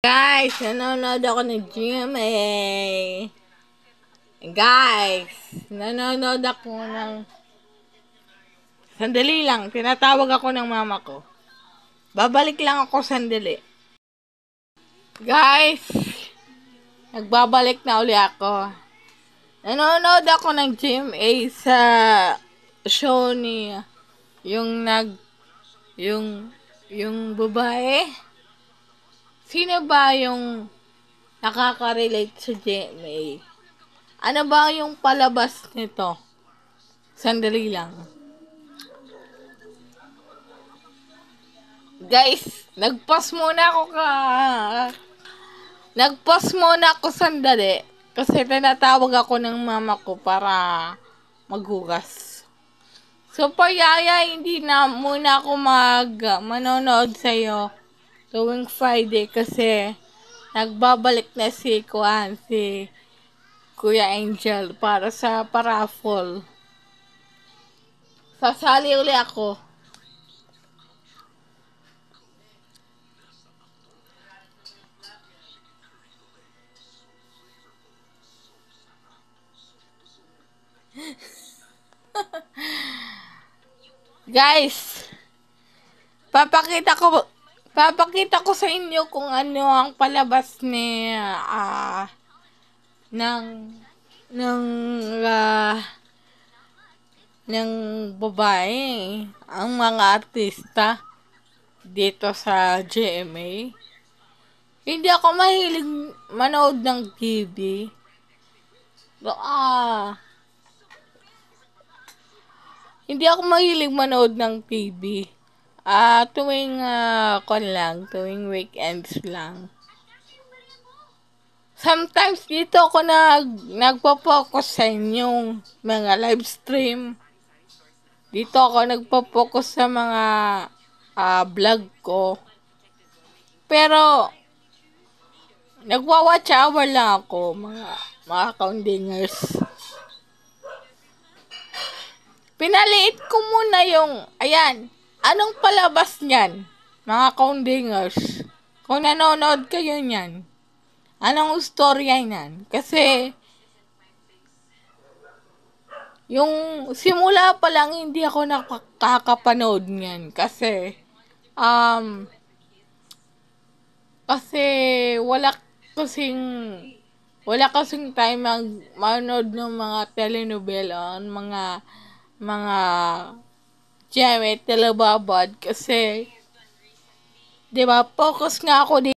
Guys, nanonood ako ng GMA. Guys, nanonood ako ng... Sandali lang, tinatawag ako ng mama ko. Babalik lang ako sandali. Guys, nagbabalik na uli ako. Nanonood ako ng GMA sa show ni... Yung babae. Sino ba yung nakaka-relate sa GMA? Ano ba yung palabas nito? Sandali lang. Guys, nag-pause muna ako sandali. Kasi tinatawag ako ng mama ko para maghugas. So, payaya, hindi na muna ako manonood sa'yo tuwing Friday kasi nagbabalik na si Kuya Angel para sa paraffol. Sasali uli ako. Guys, papakita ko sa inyo kung ano ang palabas ng babae, ang mga artista dito sa GMA. Hindi ako mahilig manood ng TV. Hindi ako mahilig manood ng TV. Tuwing weekends lang. Sometimes dito ako nagpo-focus sa inyong mga live stream. Dito ako nagpo-focus sa mga vlog ko. Pero nagwa-watch hour lang ako, mga kaundingers. Pinaliit ko muna yung, ayan, anong palabas niyan, mga kaundingers? Kung nanonood kayo niyan, anong storya niyan? Kasi, yung simula pa lang hindi ako nakakapanood niyan. Kasi wala kasing time manood ng mga telenovela, mga GMA telebabad kasi 'di ba focus nga ako dito